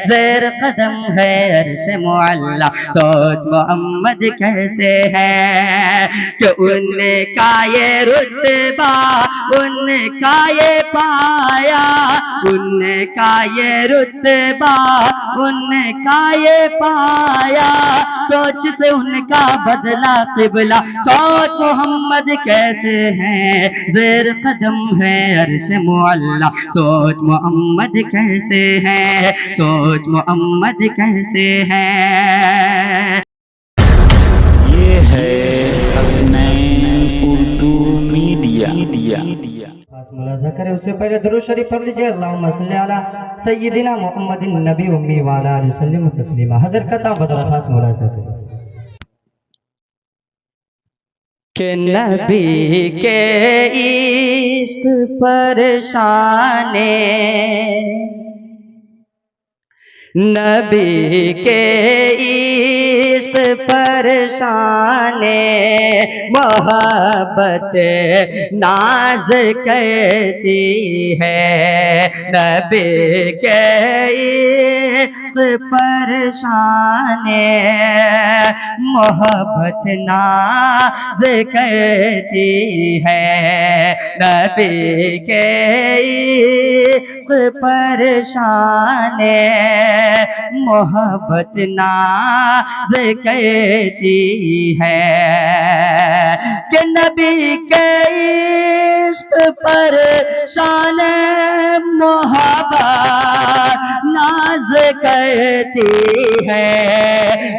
زیر قدم ہے عرش معلا، سوچ محمد کیسے ہے کہ ان کا یہ رتبہ، ان کا یہ پایا، ان کا یہ رتبہ، ان کا یہ پایا، سوچ سے ان کا بدلا قبلہ، سوچ محمد کیسے ہیں، زیر قدم ہے عرش معلا، سوچ محمد کیسے ہے، سوچ محمد کیسے ہے۔ یہ ہے حسنین اردو میڈیا۔ ملاحظہ کرے اس سے پہلے درود شریف پڑھ لیجئے، اللہم صلی علی سیدنا محمد النبی امی وعلی آلہ وسلم تسلیما۔ حضرت کا تام بدرخواست ملاحظہ کرے کہ نبی کے عشق پریشانے، نبی کے عشق پریشانے، محبت ناز کرتی ہے، نبی کے عشق پریشانے، محبت ناز کرتی ہے، نبی کے عشق پریشانے، محبت ناز کرتی ہے، کہ نبی کے عشق پریشان، محبت ناز کرتی ہے،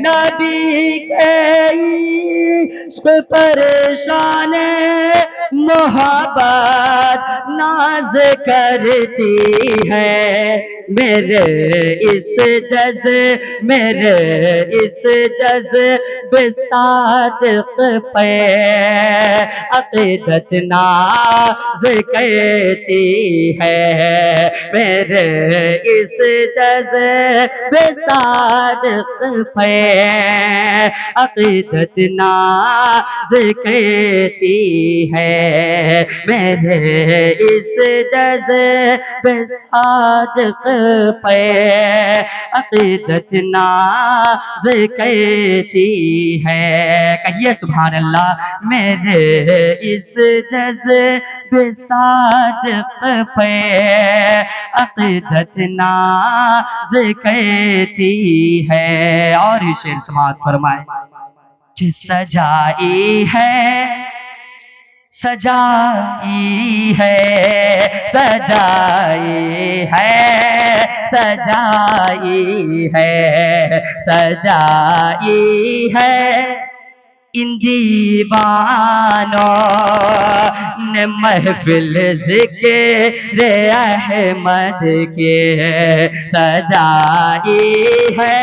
نبی کے عشق پریشان، محبت ناز کرتی ہے، میرے اس جذبے صادق پہ عقیدت ناز کرتی ہے، میرے اس جذبے صادق پہ عقیدت ناز کرتی ہے، میرے اس جذبے صادق پہ عقیدت ناز کرتی ہے، کہیے سبحان اللہ، میرے اس جذبے صادق پہ عقیدت ناز کرتی ہے۔ اور یہ شعر سماعت فرمائے کہ سجائی ہے، سجائی ہے، سجائی ہے، سجائی ہے، سجائی ہے، ان دیوانوں نے محفل ذکر احمد کے، سجائی ہے،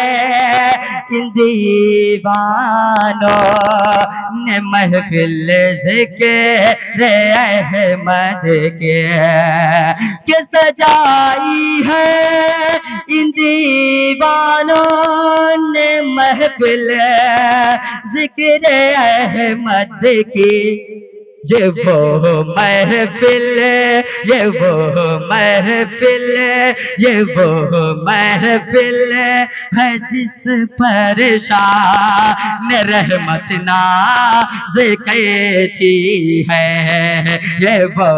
ان دیوانوں نے محفل ذکر احمد کے، کہ سجائی ہے، ان دیوانوں نے محفل ذکر احمد کی، یہ وہ محفل، یہ وہ محفل، یہ وہ محفل ہے جس پر شان رحمت ناز کرتی ہے، یہ وہ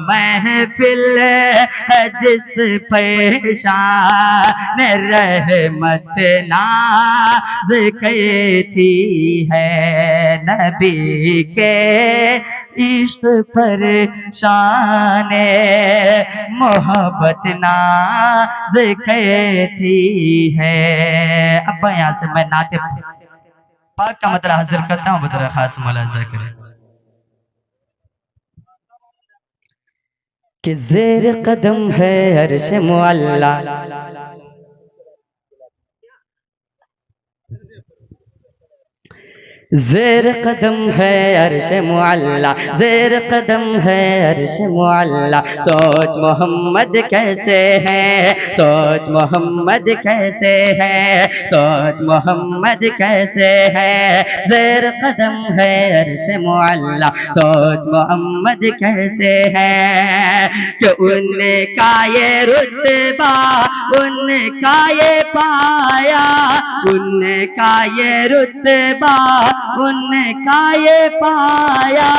محفل ہے جس پر شان رحمت ناز کرتی ہے، نبی کے عشق پر شان محبت ناز کرتی ہے۔ اب یہاں سے میں نعت پاک کا مطلب حاضر کرتا ہوں، بدر خاص ملاحظہ کریں کہ زیر قدم ہے عرش معلا، زیر قدم ہے عرش معلا، زیر قدم ہے عرش معلا، سوچ محمد کیسے ہے، سوچ محمد کیسے ہے، سوچ محمد کیسے ہے، زیر قدم ہے عرش معلا، سوچ محمد کیسے ہے، کہ ان کا یہ رتبہ، ان کا یہ پایا، ان کا یہ رتبہ ان کا یہ پایا،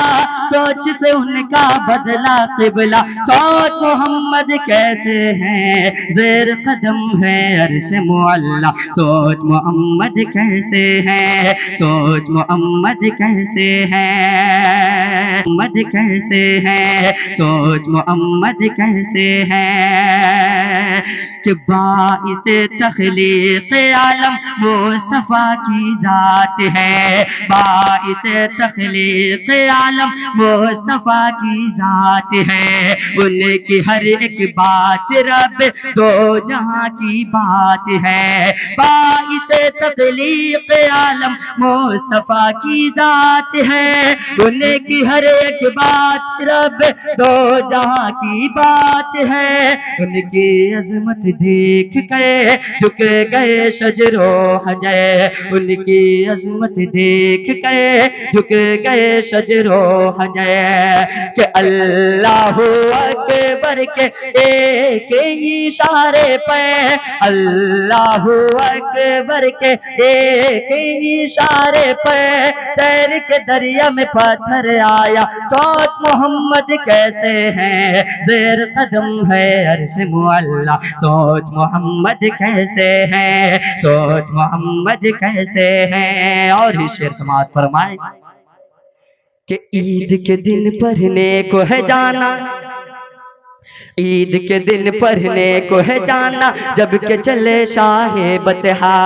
سوچ سے ان کا بدلا قبلہ، سوچ محمد کیسے ہیں زیر قدم ہے عرش معلا، سوچ محمد کیسے ہیں، سوچ محمد کیسے ہیں، محمد کیسے ہیں، سوچ محمد کیسے ہیں، کہ باعث تخلیق عالم مصطفیٰ کی ذات ہے، باعث تخلیق عالم مصطفیٰ کی ذات ہے، ان کی ہر ایک بات رب دو جہاں کی بات ہے، باعث تخلیق عالم مصطفیٰ کی ذات ہے، ان کی ہر ایک بات رب دو جہاں کی بات ہے، ان کی عظمت دیکھ کر جھک گئے شجر و حجر، ان کی عظمت دیکھ کر جھک گئے شجر و حجر، کہ اللہ اکبر کے ایک اشارے پہ، اللہ اکبر کے ایک اشارے پہ تیر کے دریا میں پتھر آیا، سوچ محمد کیسے ہیں زیر قدم ہے عرش معلا، سوچ محمد کیسے ہیں، سوچ محمد کیسے ہیں۔ اور ہی شعر سماعت فرمائے کہ عید کے دن پڑھنے کو ہے جانا، عید کے دن پڑھنے کو ہے جانا، جب کہ چلے شاہ بطحا،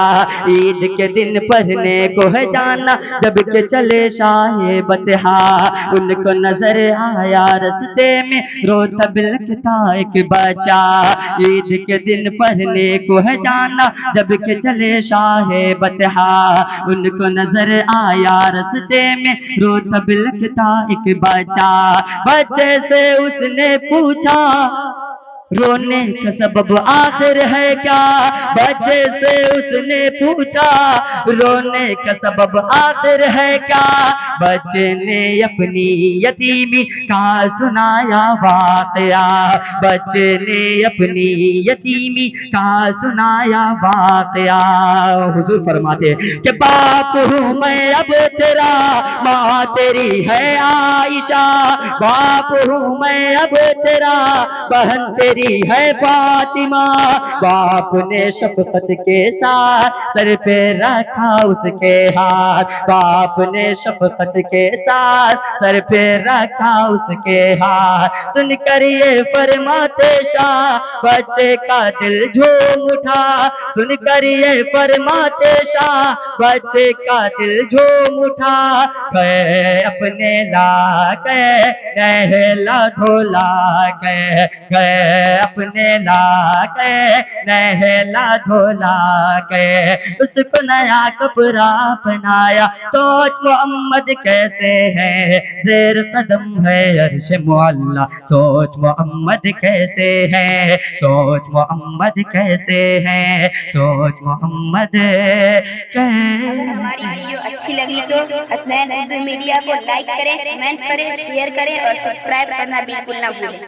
عید کے دن پڑھنے کو ہے جانا، جب کہ چلے شاہ بطحا، ان کو نظر آیا رستے میں روتا بلکتا ایک بچہ، عید کے دن پڑھنے کو ہے جانا، جب کہ چلے شاہ بطحا، ان کو نظر آیا رستے میں روتا بلکتا ایک بچہ، بچے سے اس نے پوچھا رونے کا سبب آخر ہے کیا، بچے سے اس نے پوچھا رونے کا سبب آخر ہے کیا، بچے نے اپنی یتیمی کا سنایا واقعہ، بچے نے اپنی یتیمی کا سنایا واقعہ، حضور فرماتے کہ باپ ہوں میں اب تیرا، ماں تیری ہے عائشہ، باپ ہوں میں اب تیرا، بہن تیری ہے فاطمہ، باپ نے شفقت کے ساتھ سر پہ رکھا اس کے ہاتھ، باپ نے شفقت کے ساتھ سر پہ رکھا اس کے ہاتھ، سن کر یہ فرماتے شاہ بچے کا دل جھوم اٹھا، سن کر یہ فرماتے شاہ بچے کا دل جھوم اٹھا، گئے اپنے لا گئے نہلا دھولا گئے، گئے اپنے لا گئے نہلا دھولا گئے، اس کو نیا کپڑا پہنایا، سوچ محمد کیسے ہے زیر قدم ہے عرش معلا، سوچ محمد کیسے ہے، سوچ محمد کیسے ہے، سوچ محمد کیسے۔ ہماری ویڈیو اچھی لگی تو حسنین اردو میڈیا کو لائک کریں، کمنٹ کریں، شیئر کریں اور سبسکرائب کرنا بالکل نہ بھولیں۔